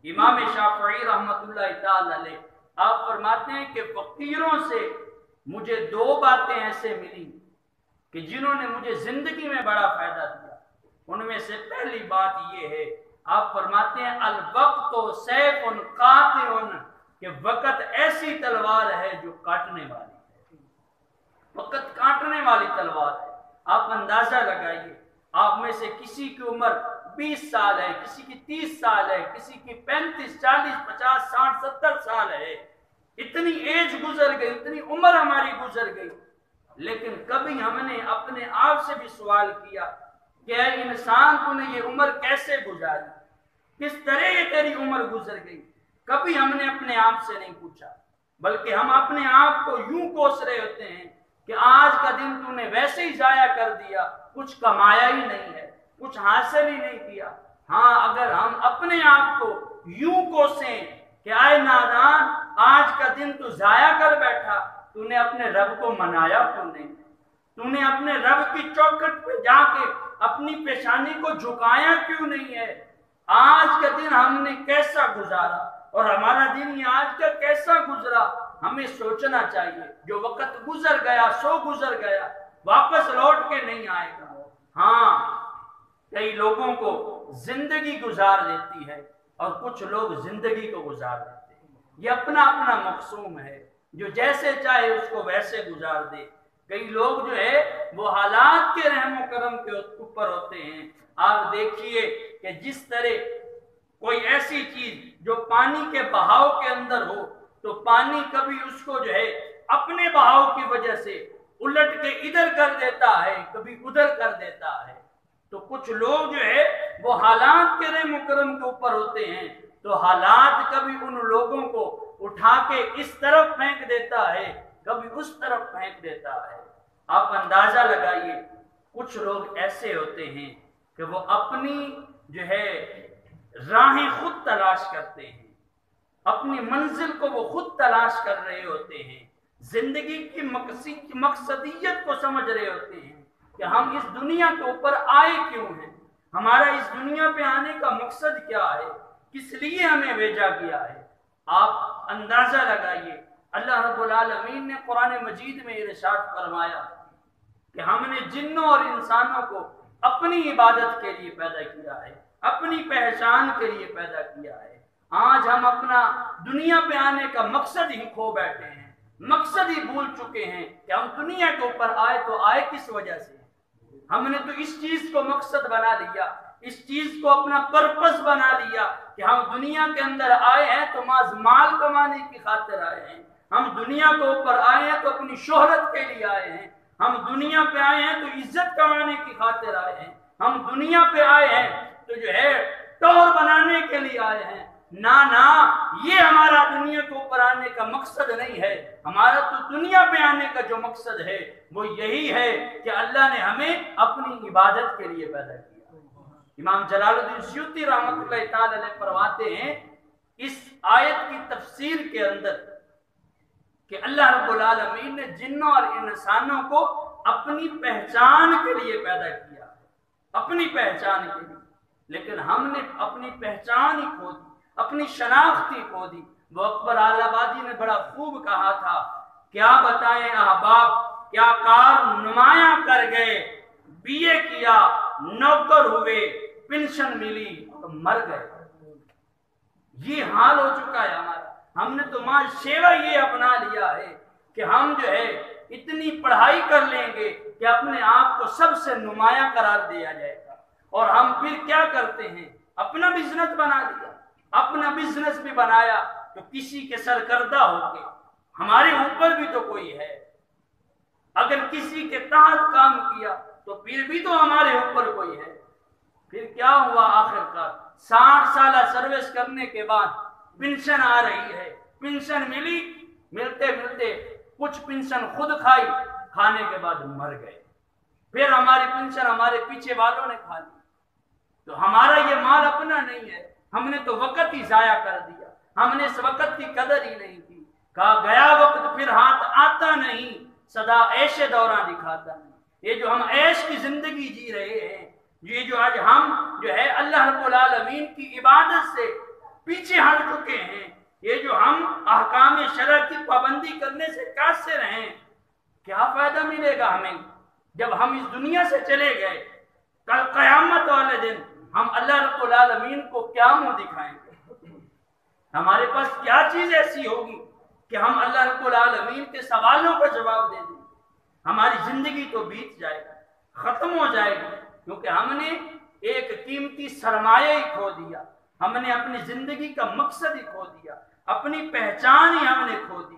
इमाम शाफई रहमतुल्लाह ताला अलैह आप फरमाते हैं कि फकीरों से मुझे दो बातें ऐसे मिली कि जिन्होंने मुझे जिंदगी में बड़ा फायदा दिया। उनमें से पहली बात यह है, आप फरमाते हैं अल वक्त सैफुन कातिउन, कि वक़्त ऐसी तलवार है जो काटने वाली है। वक़्त काटने वाली तलवार है। आप अंदाजा लगाइए, आप में से किसी की उम्र 20 साल है, किसी की 30 साल है, किसी की 35, 40, 50, 60, 70 साल है। इतनी एज गुजर गई, इतनी उम्र हमारी गुजर गई, लेकिन कभी हमने अपने आप से भी सवाल किया कि ऐ इंसान, तूने ये उम्र कैसे गुजारी, किस तरह ये तेरी उम्र गुजर गई? कभी हमने अपने आप से नहीं पूछा, बल्कि हम अपने आप को यूं कोस रहे होते हैं कि आज का दिन तूने वैसे ही जाया कर दिया, कुछ कमाया ही नहीं है, कुछ हासिल ही नहीं किया। हाँ, अगर हम अपने आप को यूं कोसें कि आए नादान, आज का दिन तू जाया कर बैठा, तूने अपने रब को मनाया क्यों नहीं? तूने अपने रब की चौखट पे जाके अपनी पेशानी को झुकाया क्यों नहीं है? आज का दिन हमने कैसा गुजारा और हमारा दिन ये आज का कैसा गुजरा, हमें सोचना चाहिए। जो वक्त गुजर गया सो गुजर गया, वापस लौट के नहीं आएगा। हाँ, कई लोगों को जिंदगी गुजार देती है और कुछ लोग जिंदगी को गुजार देते हैं। ये अपना अपना मकसूम है, जो जैसे चाहे उसको वैसे गुजार दे। कई लोग जो है वो हालात के रहमो करम के ऊपर होते हैं। आप देखिए कि जिस तरह कोई ऐसी चीज जो पानी के बहाव के अंदर हो, तो पानी कभी उसको जो है अपने बहाव की वजह से उलट के इधर कर देता है, कभी उधर कर देता है। तो कुछ लोग जो है वो हालात के रहमो करम के ऊपर होते हैं, तो हालात कभी उन लोगों को उठा के इस तरफ फेंक देता है, कभी उस तरफ फेंक देता है। आप अंदाजा लगाइए, कुछ लोग ऐसे होते हैं कि वो अपनी जो है राहें खुद तलाश करते हैं, अपनी मंजिल को वो खुद तलाश कर रहे होते हैं, जिंदगी की मकसदियत को समझ रहे होते हैं कि हम इस दुनिया के ऊपर आए क्यों हैं, हमारा इस दुनिया पे आने का मकसद क्या है, किस लिए हमें भेजा गया है। आप अंदाजा लगाइए, अल्लाह रब्बुल आलमीन ने कुरान मजीद में इरशाद फरमाया कि हमने जिन्नों और इंसानों को अपनी इबादत के लिए पैदा किया है, अपनी पहचान के लिए पैदा किया है। आज हम अपना दुनिया पे आने का मकसद ही खो बैठे हैं, मकसद ही भूल चुके हैं कि हम दुनिया के ऊपर आए तो आए किस वजह से। हमने तो इस चीज को मकसद बना लिया, इस चीज को अपना पर्पस बना लिया कि हम दुनिया के अंदर आए हैं तो माल कमाने की खातिर आए हैं, हम दुनिया के ऊपर आए हैं तो अपनी शोहरत के लिए आए हैं, हम दुनिया पे आए हैं तो इज्जत कमाने की खातिर आए हैं, हम दुनिया पे आए हैं तो जो है टौर बनाने के लिए आए हैं। ना ना, ये हमारा दुनिया के ऊपर आने का मकसद नहीं है। हमारा तो दुनिया पे आने का जो मकसद है वो यही है कि अल्लाह ने हमें अपनी इबादत के लिए पैदा किया। इमाम जलालुद्दीन सयूती रहमतुल्लाह ताला अलैह फरमाते हैं इस आयत की तफसीर के अंदर कि अल्लाह रब्बुल आलमीन ने जिन्नों और इंसानों को अपनी पहचान के लिए पैदा किया, अपनी पहचान के लिए। लेकिन हमने अपनी पहचान ही खो दी, अपनी शनाख्त ही खो दी। वो अकबर आलाबादी ने बड़ा खूब कहा था, क्या बताएं अहबाब, क्या कार नुमाया कर गए, बीए किया, नौकर हुए, पेंशन मिली तो मर गए। ये हाल हो चुका है हमारा। हमने तो मां शेवा ये अपना लिया है कि हम जो है इतनी पढ़ाई कर लेंगे कि अपने आप को सबसे नुमाया करार दिया जाएगा। और हम फिर क्या करते हैं, अपना बिजनेस बना लिया। अपना बिजनेस भी बनाया तो किसी के सरकर्दा होके, हमारे ऊपर भी तो कोई है। अगर किसी के तहत काम किया तो फिर भी तो हमारे ऊपर कोई है। फिर क्या हुआ आखिरकार, 60 साल सर्विस करने के बाद पेंशन आ रही है, पेंशन मिली, मिलते मिलते कुछ पेंशन खुद खाई, खाने के बाद मर गए। फिर हमारी पेंशन हमारे पीछे वालों ने खा ली। तो हमारा ये माल अपना नहीं है, हमने तो वक्त ही जाया कर दिया, हमने इस वक्त की कदर ही नहीं की। कहा गया वक्त फिर हाथ आता नहीं, सदा ऐशे दौरान दिखाता नहीं। ये जो हम ऐश की जिंदगी जी रहे हैं, ये जो आज हम जो है अल्लाह रब्बुल आलमीन की इबादत से पीछे हट चुके हैं। ये जो हम अहकाम शरअ की पाबंदी करने से कासिर हैं, क्या फायदा मिलेगा हमें जब हम इस दुनिया से चले गए? कल क़यामत वाले दिन हम अल्लाह रब्बुल आलमीन को क्या मुंह दिखाएंगे? हमारे पास क्या चीज ऐसी होगी कि हम अल्लाह रब्बुल आलमीन के सवालों का जवाब दे दें? हमारी जिंदगी तो बीत जाएगी, खत्म हो जाएगी, क्योंकि हमने एक कीमती सरमाया ही खो दिया। हमने अपनी जिंदगी का मकसद ही खो दिया, अपनी पहचान ही हमने खो दी।